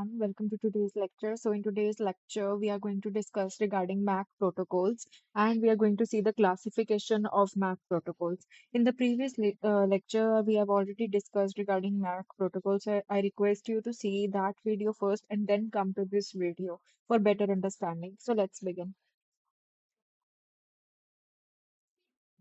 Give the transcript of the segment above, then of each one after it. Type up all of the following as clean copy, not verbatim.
everyone. Welcome to today's lecture. So, in today's lecture, we are going to discuss regarding MAC protocols and we are going to see the classification of MAC protocols. In the previous lecture, we have already discussed regarding MAC protocols. I request you to see that video first and then come to this video for better understanding. So, let's begin.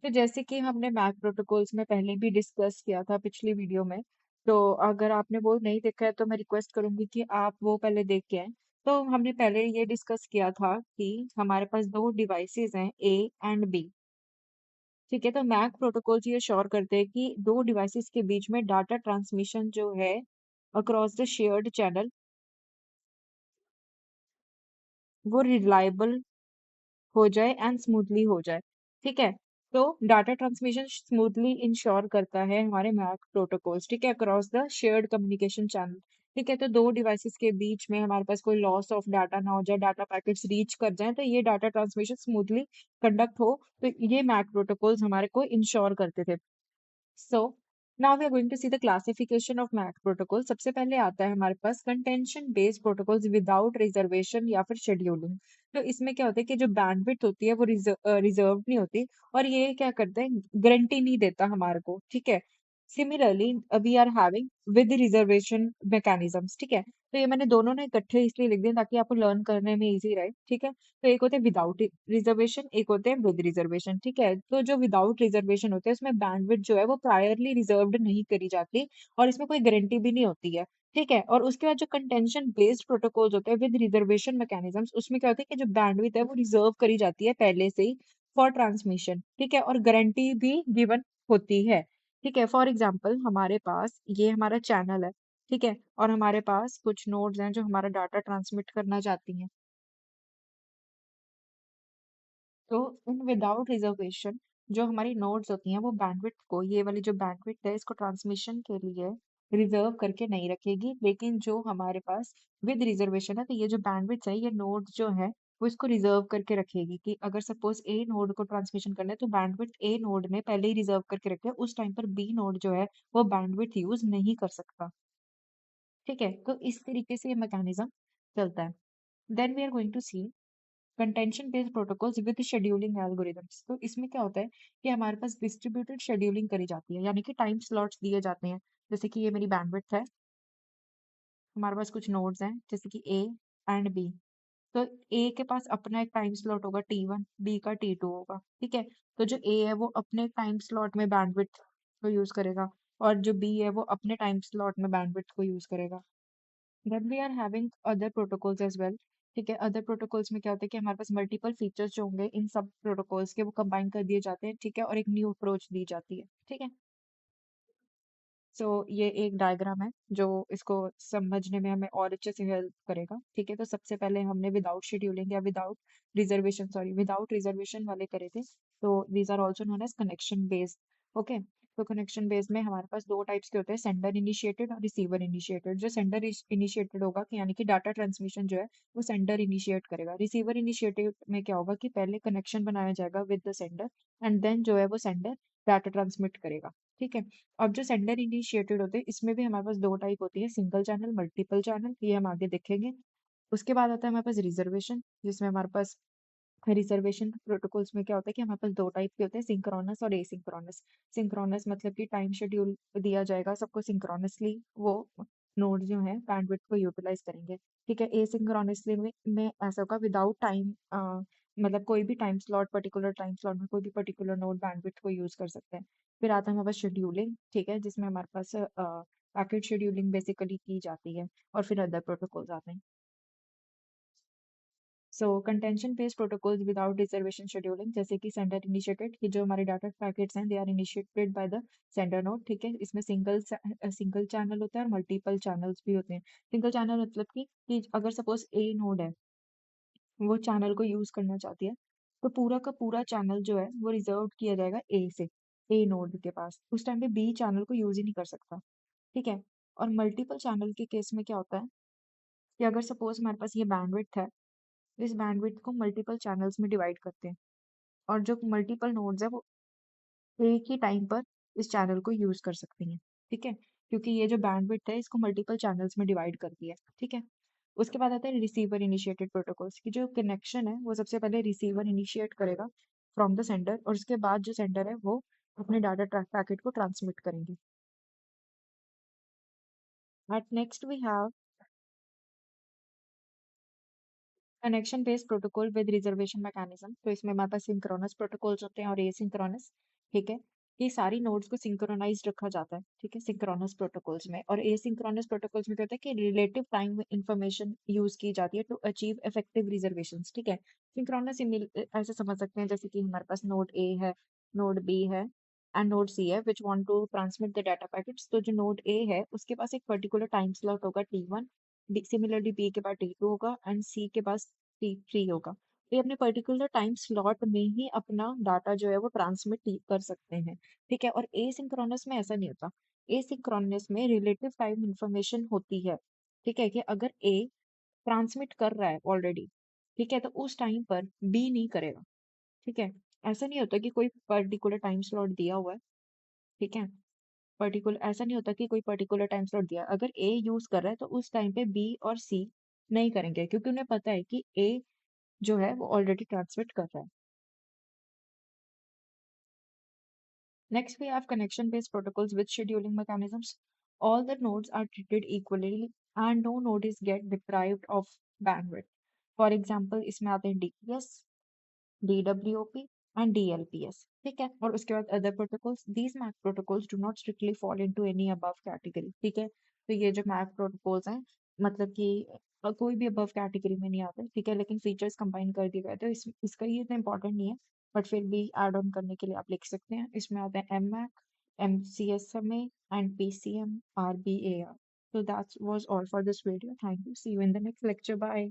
तो जैसे कि हमने Mac protocols में पहले भी discuss किया था पिछली वीडियो में, तो अगर आपने वो नहीं देखा है तो मैं रिक्वेस्ट करूंगी कि आप वो पहले देख के आए। तो हमने पहले ये डिस्कस किया था कि हमारे पास दो डिवाइसेस हैं ए एंड बी। ठीक है, तो मैक प्रोटोकॉल्स ये श्योर करते हैं कि दो डिवाइसेस के बीच में डाटा ट्रांसमिशन जो है अक्रॉस द शेयर्ड चैनल वो रिलायबल हो जाए एंड स्मूथली हो जाए। ठीक है, तो डाटा ट्रांसमिशन स्मूथली इंश्योर करता है हमारे मैक प्रोटोकॉल्स, ठीक है, across the shared communication channel. ठीक है, तो दो डिवाइसेस के बीच में हमारे पास कोई लॉस ऑफ डाटा ना हो जाए, डाटा पैकेट्स रीच कर जाए, तो ये डाटा ट्रांसमिशन स्मूथली कंडक्ट हो, तो ये मैक प्रोटोकॉल्स हमारे को इंश्योर करते थे। So now we are going to see the classification of MAC protocol. सबसे पहले आता है हमारे पास contention based protocols without reservation या फिर scheduling। तो इसमें क्या होता है कि जो बैंडविड्थ होती है वो रिजर्व नहीं होती और ये क्या करता है, गारंटी नहीं देता हमारे को। ठीक है, similarly we are having with reservation mechanisms. ठीक है, तो ये मैंने दोनों ने इकट्ठे इसलिए लिख दिया ताकि आपको लर्न करने में इजी रहे। ठीक है, तो एक होते हैं विदाउट रिजर्वेशन, एक होते हैं विद रिजर्वेशन। ठीक है, तो जो विदाउट रिजर्वेशन होते हैं उसमें बैंडविड्थ जो है वो प्रायरली रिजर्व्ड नहीं करी जाती और इसमें कोई गारंटी भी नहीं होती है। ठीक है, और उसके बाद जो कंटेंशन बेस्ड प्रोटोकॉल्स होते हैं विद रिजर्वेशन मैकेनिज्म्स, उसमें क्या होता है कि जो बैंडविड्थ है वो रिजर्व करी जाती है पहले से ही फॉर ट्रांसमिशन। ठीक है, और गारंटी भी गिवन होती है। ठीक है, फॉर एग्जाम्पल हमारे पास ये हमारा चैनल है। ठीक है, और हमारे पास कुछ नोड्स हैं जो हमारा डाटा ट्रांसमिट करना चाहती हैं। तो इन विदाउट रिजर्वेशन जो हमारी नोड्स होती हैं वो बैंडविड्थ को, ये वाली जो बैंडविड्थ है इसको ट्रांसमिशन के लिए रिजर्व करके नहीं रखेगी, लेकिन जो हमारे पास विद रिजर्वेशन है तो ये जो बैंडविड्थ है ये नोड जो है वो इसको रिजर्व करके रखेगी कि अगर सपोज ए नोड को ट्रांसमिशन करना है तो बैंडविड्थ ए नोड ने पहले ही रिजर्व करके रखे, उस टाइम पर बी नोड जो है वो बैंडविड्थ यूज नहीं कर सकता। ठीक है, तो इस तरीके से ये मैकेनिज्म चलता है। Then we are going to see contention based protocols with scheduling algorithms. तो इसमें क्या होता है कि हमारे पास डिस्ट्रीब्यूटेड शेड्यूलिंग करी जाती है, यानी कि टाइम स्लॉट्स दिए जाते हैं। जैसे कि ये मेरी बैंडविड्थ है, हमारे पास कुछ नोड्स हैं जैसे कि ए एंड बी। तो ए के पास अपना एक टाइम स्लॉट होगा T1, बी का T2 होगा। ठीक है, तो जो ए है वो अपने टाइम स्लॉट में बैंडविड्थ को यूज करेगा और जो बी है वो अपने टाइम स्लॉट में बैंडविड्थ को यूज करेगा। Then we are having other protocols as well. ठीक है, अदर प्रोटोकॉल्स में क्या होता है कि हमारे पास मल्टीपल फीचर्स जो होंगे इन सब प्रोटोकॉल्स के वो कंबाइन कर दिए जाते हैं। ठीक है, और एक न्यू अप्रोच दी जाती है। ठीक है, सो ये एक डायग्राम है जो इसको समझने में हमें और अच्छे से हेल्प करेगा। ठीक है, तो सबसे पहले हमने विदाउट शेड्यूलिंग या without reservation, sorry without reservation वाले करे थे। तो these are also known as connection based. Okay, तो कनेक्शन बेस्ड में हमारे पास दो टाइप्स के होते हैं, सेंडर इनिशिएटेड और रिसीवर इनिशिएटेड। जो सेंडर इनिशिएटेड होगा कि यानी कि डाटा ट्रांसमिशन जो है वो सेंडर इनिशिएट करेगा। रिसीवर इनिशिएटेड में क्या होगा कि पहले कनेक्शन बनाया जाएगा with the sender and then जो है वो सेंडर डाटा ट्रांसमिट करेगा। ठीक है, अब जो सेंडर इनिशिएटेड होते हैं इसमें भी हमारे पास दो टाइप होती है, सिंगल चैनल, मल्टीपल चैनल, ये हम आगे देखेंगे। उसके बाद आता है हमारे पास रिजर्वेशन, जिसमें हमारे पास रिजर्वेशन प्रोटोकॉल्स में क्या होता है कि हमारे पास दो टाइप के होते हैं, सिंक्रोनस और एसिंक्रोनस। सिंक्रोनस मतलब कि टाइम शेड्यूल दिया जाएगा सबको सिंक्रोनसली, वो नोड जो है बैंडविड्थ को यूटिलाइज करेंगे। ठीक है, एसिंक्रोनसली में ऐसा होगा विदाउट टाइम, मतलब कोई भी time slot, particular time slot में कोई भी पर्टिकुलर नोड बैंडविड्थ को यूज कर सकते हैं। फिर आता है हमारे पास शेड्यूलिंग। ठीक है, जिसमें हमारे पास पैकेट शेड्यूलिंग बेसिकली की जाती है और फिर अदर प्रोटोकॉल्स आते हैं। So contention based protocols without reservation scheduling, जैसे कि सेंडर इनिशिएटेड, कि जो हमारे डाटा पैकेट्स हैं they are initiated by the sender node. ठीक है, इसमें सिंगल चैनल होता है और मल्टीपल चैनल्स भी होते हैं। सिंगल चैनल मतलब कि अगर सपोज ए नोड है, वो चैनल को यूज करना चाहती है, तो पूरा का पूरा चैनल जो है वो रिजर्व किया जाएगा ए से, ए नोड के पास। उस टाइम पे बी चैनल को यूज ही नहीं कर सकता। ठीक है, और मल्टीपल चैनल के केस में क्या होता है कि अगर सपोज हमारे पास ये बैंडविड्थ है, तो इस बैंडविड्थ को मल्टीपल चैनल्स में डिवाइड करते हैं और जो मल्टीपल नोड्स है वो एक ही टाइम पर इस चैनल को यूज कर सकती हैं। ठीक है, क्योंकि ये जो बैंडविड्थ है इसको मल्टीपल चैनल्स में डिवाइड कर दिया है। ठीक है, उसके बाद आता है रिसीवर इनिशिएटेड प्रोटोकॉल्स की जो कनेक्शन है वो सबसे पहले रिसीवर इनिशिएट करेगा फ्रॉम द सेंडर, और उसके बाद जो सेंडर है वो अपने डाटा पैकेट को ट्रांसमिट करेंगे। At next we have connection based protocol with reservation mechanism. तो इसमें हमारे पास सिंक्रोनस प्रोटोकॉल्स होते हैं और एसिंक्रोनस। ठीक है, ये सारी नोड्स को सिंक्रोनाइज रखा जाता है, ठीक है, सिंक्रोनस प्रोटोकॉल्स में। और एसिंक्रोनस प्रोटोकॉल्स में क्या होता है कि रिलेटिव टाइम इंफॉर्मेशन यूज की जाती है टू अचीव इफेक्टिव रिजर्वेशंस। ठीक है, सिंक्रोनस ऐसे समझ सकते हैं जैसे कि हमारे पास नोड ए है, नोड बी है एंड नोड सी है which want to transmit the data packets. तो जो नोड ए है उसके पास एक पर्टिकुलर टाइम स्लॉट होगा T1, सिमिलरली बी के बाद T2 होगा एंड सी के पास T3 होगा। तो ये अपने पर्टिकुलर टाइम स्लॉट में ही अपना डाटा जो है वो ट्रांसमिट कर सकते हैं। ठीक है, और एसिंक्रोनस में ऐसा नहीं होता। एसिंक्रोनस में रिलेटिव टाइम इंफॉर्मेशन होती है। ठीक है, कि अगर ए ट्रांसमिट कर रहा है ऑलरेडी, ठीक है, तो उस टाइम पर बी नहीं करेगा। ठीक है, ऐसा नहीं होता कि कोई पर्टिकुलर टाइम स्लॉट दिया हुआ है। ठीक है, पर्टिकुलर ऐसा नहीं होता कि कोई पर्टिकुलर टाइम स्लॉट दिया, अगर ए यूज कर रहा है तो उस टाइम पे बी और सी नहीं करेंगे, क्योंकि उन्हें पता है कि ए जो है वो ऑलरेडी ट्रांसमिट कर रहा है। Next, we have connection-based protocols with scheduling mechanisms. All the nodes are treated equally and no node is get deprived of bandwidth. For example, इसमें आते हैं DPS, DWOP and DLPS. ठीक है, और उसके बाद other protocols. These MAC protocols do not strictly fall into any above category. ठीक है, तो ये जो MAC protocols हैं मतलब कि कोई भी above category में नहीं आते। ठीक है, लेकिन फीचर्स कंबाइन कर दिए गए तो इसका ये इतना इंपॉर्टेंट नहीं है, बट फिर भी ऐड ऑन करने के लिए आप लिख सकते हैं। इसमें आते हैं MAC, MCSMA and PCM RBAR. So that was all for this video. Thank you. See you in the next lecture. Bye.